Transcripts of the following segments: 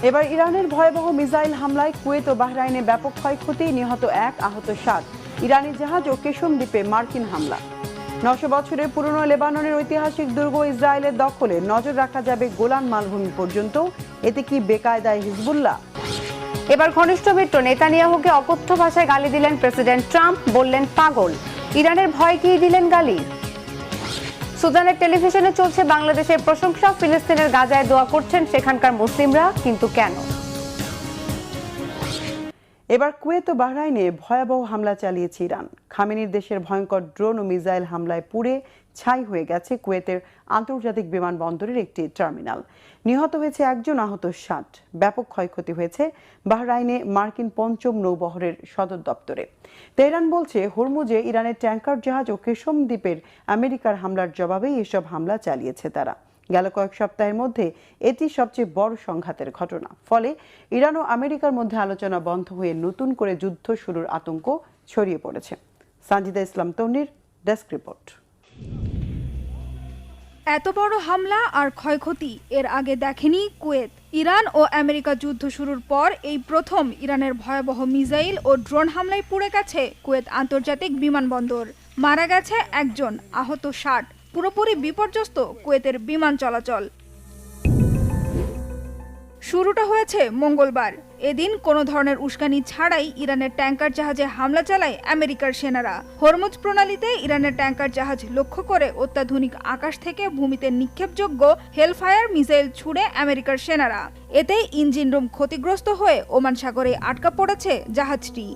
এবার ইরানের ভয়াবহ মিসাইল হামলায় কুয়েত ও বাহরাইনে ব্যাপক ক্ষয়ক্ষতি, নিহত 1, আহত 7। ইরানি জাহাজ ও কেশম দ্বীপে মার্কিন হামলা। 900 বছরের পুরনো লেবাননের ঐতিহাসিক দুর্গ ইসরায়েলের দখলে, নজর রাখা যাবে গোলান মালভূমি পর্যন্ত। এতে কি বেকায়দায় হিজবুল্লাহ? এবার ঘনিষ্ঠ মিত্র নেতানিয়াহুকে অকথ্য ভাষায় গালি দিলেন প্রেসিডেন্ট ট্রাম্প, বললেন পাগল। ইরানের ভয় কি দিলেন গালি। সুদানের টেলিভিশনে চলছে বাংলাদেশের প্রশংসা, ফিলিস্তিনের গাজায় দোয়া করছেন সেখানকার মুসলিমরা, কিন্তু কেন? এবার কুয়েত ও বাহরাইনে ভয়াবহ হামলা চালিয়েছে ইরান। খামেনির দেশের ভয়ঙ্কর ড্রোন ও মিসাইল হামলায় পুড়ে ছাই হয়ে গেছে কুয়েতের আন্তর্জাতিক বিমানবন্দরের একটি টার্মিনাল। নিহত হয়েছে 1 আহত 7। ব্যাপক ক্ষয়ক্ষতি হয়েছে বাহরাইনে মার্কিন 5ম নৌবহরের সদর দপ্তরে। তেহরান বলছে হরমুজে ইরানের ট্যাঙ্কার জাহাজ ও কেশম দ্বীপের আমেরিকার হামলার জবাবেই এসব হামলা চালিয়েছে তারা। গেল কয়েক সপ্তাহের মধ্যে এটি সবচেয়ে বড় সংঘাতের ঘটনা। ফলে ইরান ও আমেরিকার মধ্যে আলোচনা বন্ধ হয়ে নতুন করে যুদ্ধ শুরুর আতঙ্ক ছড়িয়ে পড়েছে। সানজিদা ইসলাম তন্নির ডেস্ক রিপোর্ট। এত বড় হামলা আর ক্ষয়ক্ষতি এর আগে দেখেনি কুয়েত। ইরান ও আমেরিকা যুদ্ধ শুরুর পর এই প্রথম ইরানের ভয়াবহ মিসাইল ও ড্রোন হামলায় পুড়ে গেছে কুয়েত আন্তর্জাতিক বিমানবন্দর। মারা গেছে 1 আহত 60। পুরোপুরি বিপর্যস্ত কুয়েতের বিমান চলাচল। শুরুটা হয়েছে মঙ্গলবার। এদিন কোনো ধরনের উস্কানি ছাড়াই ইরানের ট্যাঙ্কার জাহাজে হামলা চালায় আমেরিকার সেনারা। হরমুজ প্রণালীতে ইরানের ট্যাঙ্কার জাহাজ লক্ষ্য করে অত্যাধুনিক আকাশ থেকে ভূমিতে নিক্ষেপযোগ্য হেলফায়ার মিসাইল ছুড়ে আমেরিকার সেনারা। এতে ইঞ্জিন রুম ক্ষতিগ্রস্ত হয়ে ওমান সাগরে আটকা পড়েছে জাহাজটি।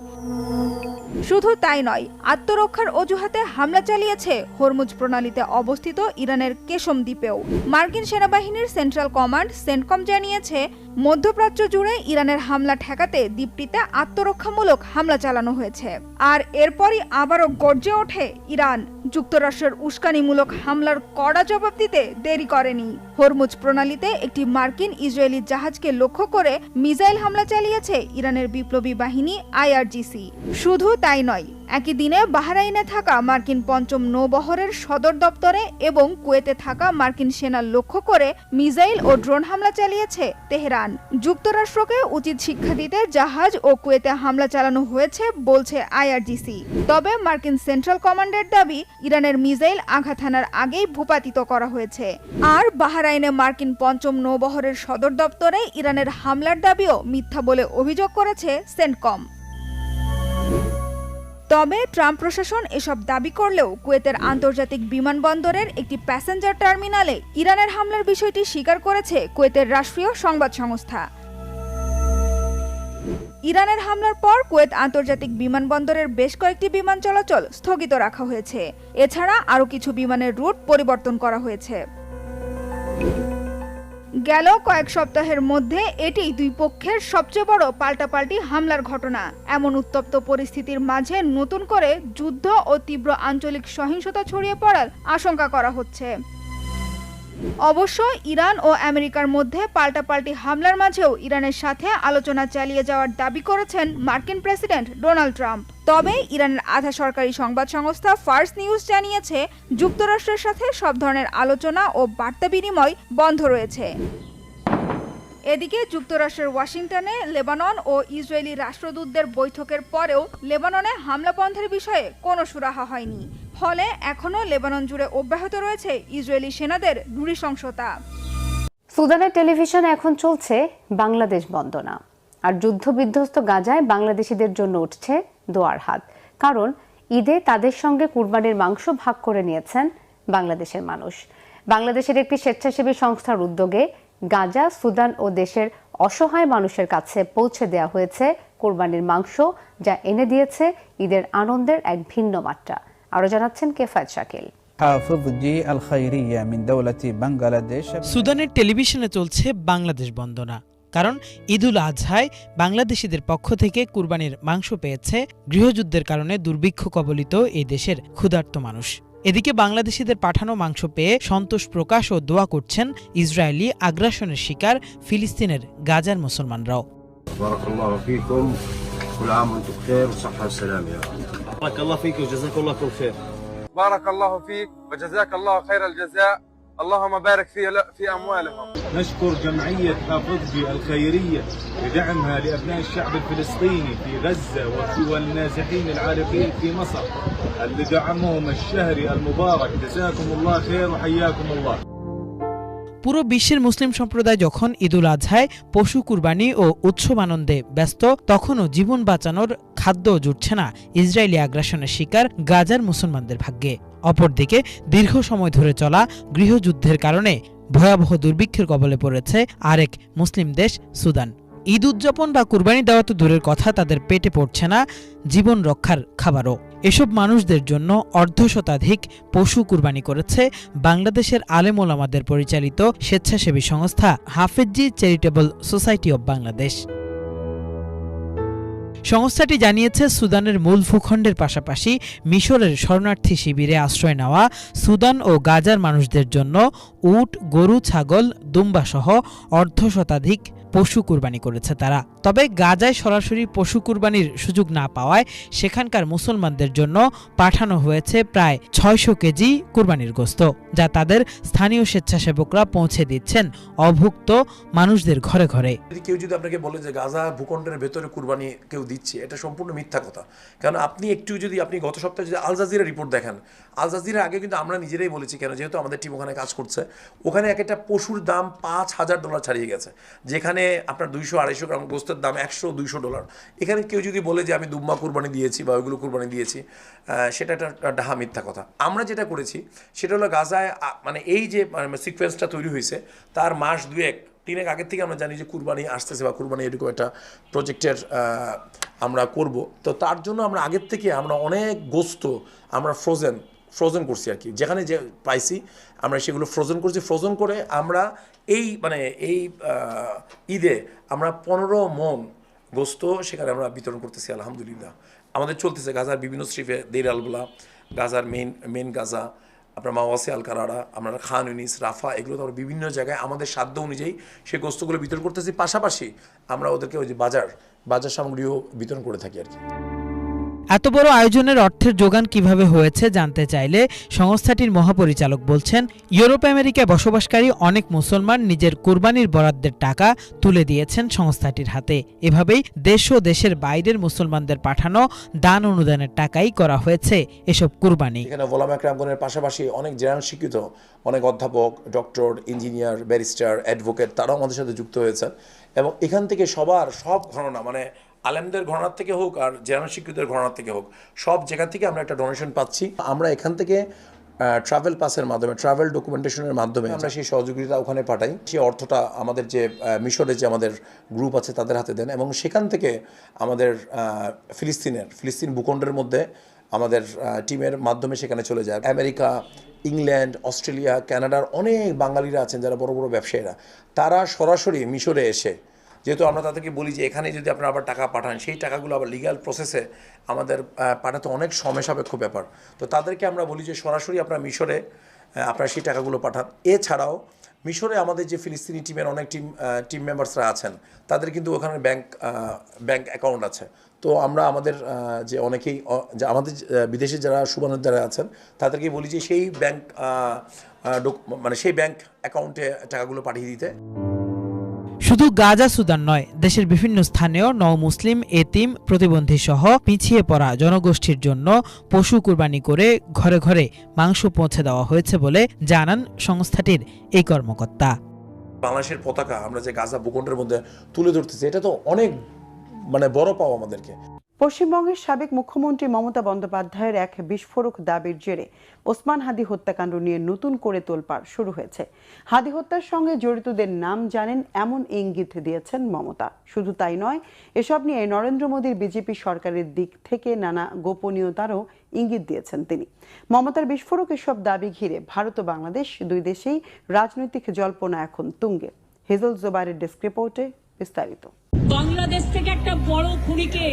শুধু তাই নয়, আত্মরক্ষার অজুহাতে হামলা চালিয়েছে হরমুজ প্রণালীতে অবস্থিত ইরানের কেশম দ্বীপেও। মার্কিন সেনাবাহিনীর সেন্ট্রাল কমান্ড সেন্টকম জানিয়েছে মধ্যপ্রাচ্য জুড়ে ইরানের হামলা ঠেকাতে দ্বীপটিতে আত্মরক্ষামূলক হামলা চালানো হয়েছে। আর এরপরই আবারও গর্জে ওঠে ইরান। যুক্তরাষ্ট্রের উস্কানিমূলক হামলার কড়া জবাব দিতে দেরি করেনি। হরমুজ প্রণালীতে একটি মার্কিন ইসরায়েলি জাহাজকে লক্ষ্য করে মিসাইল হামলা চালিয়েছে ইরানের বিপ্লবী বাহিনী IRGC। শুধু তাই নয়, একই দিনে বাহরাইনে থাকা মার্কিন 5ম নৌবহরের সদর দপ্তরে এবং কুয়েতে থাকা মার্কিন সেনা লক্ষ্য করে মিসাইল ও ড্রোন হামলা চালিয়েছে তেহরান। যুক্তরাষ্ট্রকে উচিত শিক্ষা দিতে জাহাজ ও কুয়েতে হামলা চালানো হয়েছে বলছে IRGC। তবে মার্কিন সেন্ট্রাল কমান্ডের দাবি, ইরানের মিসাইল আঘাত হানার আগেই ভূপাতিত করা হয়েছে। আর বাহরাইনে মার্কিন 5ম নৌবহরের সদর দপ্তরে ইরানের হামলার দাবিও মিথ্যা বলে অভিযোগ করেছে সেন্টকম। তবে ট্রাম্প প্রশাসন এসব দাবি করলেও কুয়েতের আন্তর্জাতিক বিমানবন্দরের একটি প্যাসেঞ্জার টার্মিনালে ইরানের হামলার বিষয়টি স্বীকার করেছে কুয়েতের রাষ্ট্রীয় সংবাদ সংস্থা। ইরানের হামলার পর কুয়েত আন্তর্জাতিক বিমানবন্দরের বেশ কয়েকটি বিমান চলাচল স্থগিত রাখা হয়েছে। এছাড়া আরও কিছু বিমানের রুট পরিবর্তন করা হয়েছে। গেল কয়েক সপ্তাহের মধ্যে এটি দুই পক্ষের সবচেয়ে বড় পাল্টাপাল্টি হামলার ঘটনা। এমন উত্তপ্ত পরিস্থিতির মাঝে নতুন করে যুদ্ধ ও তীব্র আঞ্চলিক সহিংসতা ছড়িয়ে পড়ার আশঙ্কা করা হচ্ছে। অবশ্য ইরান ও আমেরিকার মধ্যে পাল্টাপাল্টি হামলার মাঝেও ইরানের সাথে আলোচনা চালিয়ে যাওয়ার দাবি করেছেন মার্কিন প্রেসিডেন্ট ডোনাল্ড ট্রাম্প। তবে ইরানের আধা সরকারি সংবাদ সংস্থা ফার্স নিউজ জানিয়েছে যুক্তরাষ্ট্রের সাথে সব ধরনের আলোচনা ও বার্তা বিনিময় বন্ধ রয়েছে। এদিকে যুক্তরাষ্ট্রের ওয়াশিংটনে লেবানন ও ইসরায়েলি রাষ্ট্রদূতদের বৈঠকের পরেও লেবাননে হামলা বন্ধের বিষয়ে কোনো সুরাহা হয়নি। ফলে এখনও লেবানন জুড়ে অব্যাহত রয়েছে ইসরায়েলি সেনাদের নৃশংসতা। সুদানের টেলিভিশনে এখন চলছে বাংলাদেশ বন্দনা। আর যুদ্ধবিধ্বস্ত গাজায় বাংলাদেশিদের জন্য উঠছে দোয়ার হাত। কারণ ঈদে তাদের সঙ্গে কুরবানির মাংস ভাগ করে নিয়েছেন বাংলাদেশের মানুষ। বাংলাদেশের একটি স্বেচ্ছাসেবী সংস্থার উদ্যোগে গাজা, সুদান ও দেশের অসহায় মানুষের কাছে পৌঁছে দেওয়া হয়েছে কুরবানির মাংস, যা এনে দিয়েছে ঈদের আনন্দের এক ভিন্ন মাত্রা। আরো জানাচ্ছেন কেফায়েত শাকিল। সুদানের টেলিভিশনে চলছে বাংলাদেশ বন্দনা। কারণ ঈদুল আজহায় বাংলাদেশিদের পক্ষ থেকে কুরবানির মাংস পেয়েছে গৃহযুদ্ধের কারণে দুর্ভিক্ষ কবলিত এই দেশের ক্ষুধার্ত মানুষ। এদিকে বাংলাদেশিদের পাঠানো মাংস পেয়ে সন্তোষ প্রকাশ ও দোয়া করছেন ইসরায়েলি আগ্রাসনের শিকার ফিলিস্তিনের গাজার মুসলমানরাও। بارك الله فيك وجزاك الله خير الجزاء اللهم بارك في أموالهم. نشكر جمعية حافظجي الخيرية لدعمها لأبناء الشعب الفلسطيني في غزة والنازحين العالقين في مصر اللي دعمهم الشهري المبارك. جزاكم الله خير وحياكم الله. পুরো বিশ্বের মুসলিম সম্প্রদায় যখন ঈদুল আজহায় পশু কুরবানি ও উৎসব আনন্দে ব্যস্ত, তখনও জীবন বাঁচানোর খাদ্য জুটছে না ইসরায়েলি আগ্রাসনের শিকার গাজার মুসলমানদের ভাগ্যে। অপরদিকে দীর্ঘ সময় ধরে চলা গৃহযুদ্ধের কারণে ভয়াবহ দুর্ভিক্ষের কবলে পড়েছে আরেক মুসলিম দেশ সুদান। ঈদ উদযাপন বা কুরবানি দেওয়া তো দূরের কথা, তাদের পেটে পড়ছে না জীবন রক্ষার খাবারও। এসব মানুষদের জন্য অর্ধশতাধিক পশু কুরবানি করেছে বাংলাদেশের আলেম ওলামাদের পরিচালিত স্বেচ্ছাসেবী সংস্থা Hafezi charitable society of Bangladesh. সংস্থাটি জানিয়েছে, সুদানের মূল ভূখণ্ডের পাশাপাশি মিশরের শরণার্থী শিবিরে আশ্রয় নেওয়া সুদান ও গাজার মানুষদের জন্য উট, গরু, ছাগল, দুম্বা সহ অর্ধশতাধিক পশু কুরবানি করেছে তারা। তবে গাজায় সরাসরি পশু কুরবানির সুযোগ না পাওয়ায় সেখানকার মুসলমানদের জন্য পাঠানো হয়েছে প্রায় ৬০০ কেজি কুরবানির গোশত, যা তাদের স্থানীয় স্বেচ্ছাসেবকরা পৌঁছে দিচ্ছেন অভুক্ত মানুষদের ঘরে ঘরে। কেউ যদি আপনাকে বলে যে গাজা ভূখণ্ডের ভেতরে কুরবানি কেউ দিচ্ছে, এটা সম্পূর্ণ মিথ্যা কথা। কারণ আপনি গত সপ্তাহে যদি আল জাজিরা রিপোর্ট দেখেন, আল জাজিরা আগে কিন্তু আমরা নিজেরাই বলেছি, কেন যেহেতু আমাদের টিম ওখানে কাজ করছে, ওখানে এক একটা পশুর দাম $৫,০০০ ছাড়িয়ে গেছে, যেখানে আপনার ২০০-২৫০ গ্রাম গোস্তের দাম $100-200। এখানে কেউ যদি বলে যে আমি দুম্বা কুরবানি দিয়েছি বা ওইগুলো কুরবানি দিয়েছি, সেটা একটা ডাহা মিথ্যা কথা। আমরা যেটা করেছি সেটা হলো গাজায় মানে এই যে সিকোয়েন্সটা তৈরি হয়েছে, তার মাস 2-3 আগের থেকে আমরা জানি যে কুরবানি আসতেছে বা কুরবানি এরকম একটা প্রজেক্টের আমরা করব। তো তার জন্য আমরা আগের থেকে আমরা অনেক গোস্ত আমরা ফ্রোজেন করছি আর কি, যেখানে যে পাইছি আমরা সেগুলো ফ্রোজেন করছি। ফ্রোজেন করে আমরা এই ঈদে আমরা 15 মণ গোস্ত সেখানে আমরা বিতরণ করতেছি আলহামদুলিল্লাহ। আমাদের চলতেছে গাজার বিভিন্ন স্ট্রিপে, দেইর আলবলা, গাজার মেন গাজা, আপনার মাওয়াসি আল কারারা, আমরা খান ইউনিস, রাফা, এগুলো তো আমরা বিভিন্ন জায়গায় আমাদের সাধ্য অনুযায়ী সেই গোস্তগুলো বিতরণ করতেছি। পাশাপাশি আমরা ওদেরকে ওই যে বাজার সামগ্রীও বিতরণ করে থাকি আর কি। এত বড় আয়োজনের অর্থের যোগান কিভাবে হয়েছে জানতে চাইলে সংস্থাটির মহাপরিচালক বলছেন, ইউরোপ আমেরিকায় বসবাসকারী অনেক মুসলমান নিজের কুরবানির বরাদ্দের টাকা তুলে দিয়েছেন সংস্থাটির হাতে। এভাবেই দেশ ও দেশের বাইরের মুসলমানদের পাঠানো দান অনুদানের টাকাই করা হয়েছে এসব কুরবানি। এখানে ওলামা একরামগণের পাশাপাশি অনেক জেনারেল শিক্ষিত অনেক অধ্যাপক, ডক্টর, ইঞ্জিনিয়ার, ব্যারিস্টার, অ্যাডভোকেট, তারাও আমাদের সাথে যুক্ত হয়েছেন। এবং এখান থেকে সব ঘটনা, মানে আলেমদের ঘরানার থেকে হোক আর জেনারেল শিক্ষিতের ঘরানার থেকে হোক, সব জায়গা থেকে আমরা একটা ডোনেশন পাচ্ছি। আমরা এখান থেকে ট্রাভেল পাসের মাধ্যমে, ট্রাভেল ডকুমেন্টেশনের মাধ্যমে আমরা সেই সহযোগিতা ওখানে পাঠাই। সেই অর্থটা আমাদের যে মিশরে যে আমাদের গ্রুপ আছে তাদের হাতে দেন, এবং সেখান থেকে আমাদের ফিলিস্তিন ভূখণ্ডের মধ্যে আমাদের টিমের মাধ্যমে সেখানে চলে যায়। আমেরিকা, ইংল্যান্ড, অস্ট্রেলিয়া, কানাডার অনেক বাঙালিরা আছেন যারা বড় বড় ব্যবসায়ীরা, তারা সরাসরি মিশরে এসে, যেহেতু আমরা তাদেরকে বলি যে এখানে যদি আপনারা আবার টাকা পাঠান, সেই টাকাগুলো আবার লিগ্যাল প্রসেসে আমাদের পাঠাতে অনেক সময় সাপেক্ষ ব্যাপার। তো তাদেরকে আমরা বলি যে সরাসরি আপনারা মিশরে আপনারা সেই টাকাগুলো পাঠান। এছাড়াও মিশরে আমাদের যে ফিলিস্তিনি টিমের অনেক টিম মেম্বার্সরা আছেন, তাদের কিন্তু ওখানে ব্যাংক অ্যাকাউন্ট আছে। তো আমরা আমাদের যে অনেকেই আমাদের বিদেশে যারা সুবানের যারা আছেন, তাদেরকে বলি যে সেই ব্যাংক অ্যাকাউন্টে টাকাগুলো পাঠিয়ে দিতে। শুধু গাজা সুদান নয়, দেশের বিভিন্ন স্থানেও নও-মুসলিম, এতিম, প্রতিবন্ধী সহ পিছিয়ে পড়া জনগোষ্ঠীর জন্য পশু কুরবানি করে ঘরে ঘরে মাংস পৌঁছে দেওয়া হয়েছে বলে জানান সংস্থাটির এই কর্মকর্তা। বাংলাদেশের পতাকা আমরা যে গাজা ভূখণ্ডের মধ্যে তুলে ধরতেছি, এটা তো অনেক বড় পাওয়া আমাদেরকে। পশ্চিমবঙ্গের সাবেক মুখ্যমন্ত্রী মমতা বন্দ্যোপাধ্যায়ের এক বিস্ফোরক দাবির জেরে ওসমান হাদি হত্যাকাণ্ড নিয়ে নতুন করে তোলপাড় শুরু হয়েছে। হাদি হত্যার সঙ্গে জড়িতদের নাম জানেন এমন ইঙ্গিত দিয়েছেন মমতা। শুধু তাই নয়, এসব নিয়ে নরেন্দ্র মোদীর বিজেপি সরকারের দিক থেকে নানা গোপনীয়তারও ইঙ্গিত দিয়েছেন তিনি। মমতার বিস্ফোরক এসব দাবি ঘিরে ভারত ও বাংলাদেশ দুই দেশেই রাজনৈতিক জল্পনা এখন তুঙ্গে। হেজল জোবারের ডেস্ক রিপোর্টে বিস্তারিত। বাংলাদেশ থেকে একটা বড় খুনিকে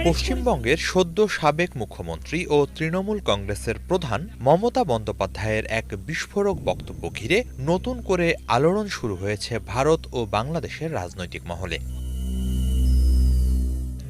পশ্চিমবঙ্গের সদ্য সাবেক মুখ্যমন্ত্রী ও তৃণমূল কংগ্রেসের প্রধান মমতা বন্দ্যোপাধ্যায়ের এক বিস্ফোরক বক্তব্য ঘিরে নতুন করে আলোড়ন শুরু হয়েছে ভারত ও বাংলাদেশের রাজনৈতিক মহলে।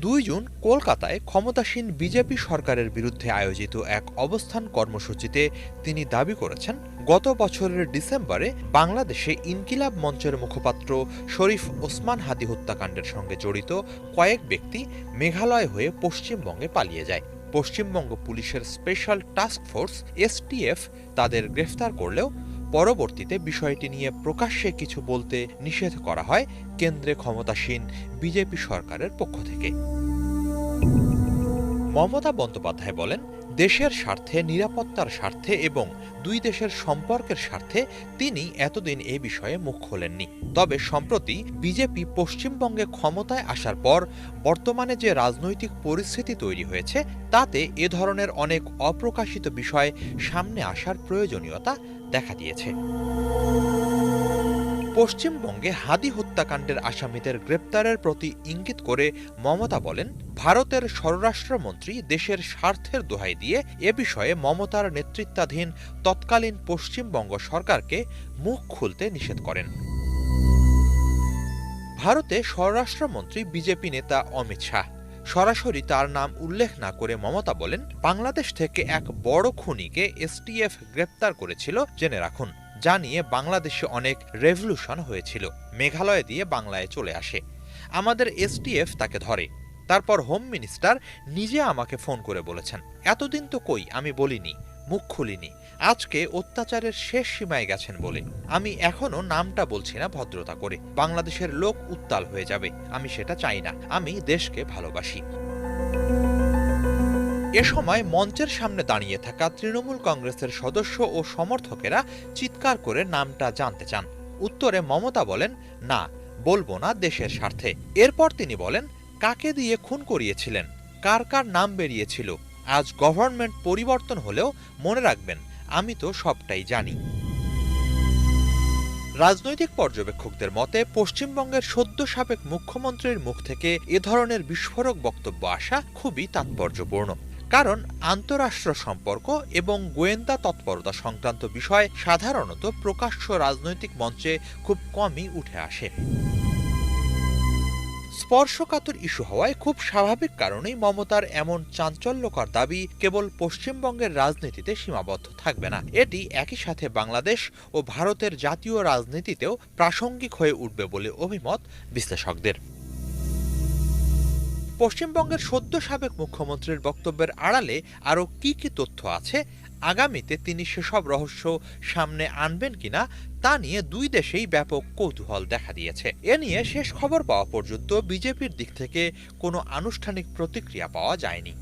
2 জুন কলকাতায় ক্ষমতাসীন বিজেপি সরকারের বিরুদ্ধে আয়োজিত এক অবস্থান কর্মসূচিতে তিনি দাবি করেছেন, গত বছরের ডিসেম্বরে বাংলাদেশে ইনকিলাব মঞ্চের মুখপাত্র শরীফ ওসমান হাদি হত্যাকাণ্ডের সঙ্গে জড়িত কয়েক ব্যক্তি মেঘালয় হয়ে পশ্চিমবঙ্গে পালিয়ে যায়। পশ্চিমবঙ্গ পুলিশের স্পেশাল টাস্ক ফোর্স STF তাদের গ্রেফতার করলেও পরবর্তীতে বিষয়টি নিয়ে প্রকাশ্যে কিছু বলতে নিষেধ করা হয় কেন্দ্রে ক্ষমতাসীন বিজেপি সরকারের পক্ষ থেকে। মমতা বন্দ্যোপাধ্যায় বলেন, দেশের স্বার্থে, নিরাপত্তার স্বার্থে এবং দুই দেশের সম্পর্কের স্বার্থে তিনি এতদিন এ বিষয়ে মুখ খোলেননি। তবে সম্প্রতি বিজেপি পশ্চিমবঙ্গে ক্ষমতায় আসার পর বর্তমানে যে রাজনৈতিক পরিস্থিতি তৈরি হয়েছে তাতে এ ধরনের অনেক অপ্রকাশিত বিষয় সামনে আসার প্রয়োজনীয়তা দেখা দিয়েছে। পশ্চিমবঙ্গে হাদি হত্যাকাণ্ডের আসামিদের গ্রেপ্তারের প্রতি ইঙ্গিত করে মমতা বলেন, ভারতের স্বরাষ্ট্রমন্ত্রী দেশের স্বার্থের দোহাই দিয়ে এ বিষয়ে মমতার নেতৃত্বাধীন তৎকালীন পশ্চিমবঙ্গ সরকারকে মুখ খুলতে নিষেধ করেন। ভারতে স্বরাষ্ট্রমন্ত্রী বিজেপি নেতা অমিত শাহ। সরাসরি তার নাম উল্লেখ না করে মমতা বলেন, বাংলাদেশ থেকে এক বড় খুনিকে STF গ্রেপ্তার করেছিল, জেনে রাখুন। যা নিয়ে বাংলাদেশে অনেক রেভলিউশন হয়েছিল। মেঘালয় দিয়ে বাংলায় চলে আসে, আমাদের STF তাকে ধরে। তারপর হোম মিনিস্টার নিজে আমাকে ফোন করে বলেছেন, এতদিন তো কই আমি বলিনি, মুখ খুলিনি, আজকে অত্যাচারের শেষ সীমায় গেছেন বলে। আমি এখনো নামটা বলছি না ভদ্রতা করে, বাংলাদেশের লোক উত্তাল হয়ে যাবে, আমি সেটা চাই না, আমি দেশকে ভালোবাসি। এ সময় মঞ্চের সামনে দাঁড়িয়ে থাকা তৃণমূল কংগ্রেসের সদস্য ও সমর্থকেরা চিৎকার করে নামটা জানতে চান। উত্তরে মমতা বলেন, না বলবো না, দেশের স্বার্থে। এরপর তিনি বলেন, কাকে দিয়ে খুন করিয়েছিলেন, কার কার নাম বেরিয়েছিল, আজ গভর্নমেন্ট পরিবর্তন হলেও মনে রাখবেন আমি তো সবটাই জানি। রাজনৈতিক পর্যবেক্ষকদের মতে পশ্চিমবঙ্গের সদ্য সাবেক মুখ্যমন্ত্রীর মুখ থেকে এ ধরনের বিস্ফোরক বক্তব্য আসা খুবই তাৎপর্যপূর্ণ। কারণ আন্তঃরাষ্ট্র সম্পর্ক এবং গোয়েন্দা তৎপরতা সংক্রান্ত বিষয় সাধারণত প্রকাশ্য রাজনৈতিক মঞ্চে খুব কমই উঠে আসে। স্পর্শকাতর ইস্যু হওয়ায় খুব স্বাভাবিক কারণেই মমতার এমন চাঞ্চল্যকর দাবি কেবল পশ্চিমবঙ্গের রাজনীতিতে সীমাবদ্ধ থাকবে না, এটি একই সাথে বাংলাদেশ ও ভারতের জাতীয় রাজনীতিতেও প্রাসঙ্গিক হয়ে উঠবে বলে অভিমত বিশ্লেষকদের। পশ্চিমবঙ্গের সদ্য সাবেক মুখ্যমন্ত্রীর বক্তব্যের আড়ালে আরও কি কি তথ্য আছে, আগামীতে তিনি সেসব রহস্য সামনে আনবেন কিনা তা নিয়ে দুই দেশেই ব্যাপক কৌতূহল দেখা দিয়েছে। এ নিয়ে শেষ খবর পাওয়া পর্যন্ত বিজেপির দিক থেকে কোনো আনুষ্ঠানিক প্রতিক্রিয়া পাওয়া যায়নি।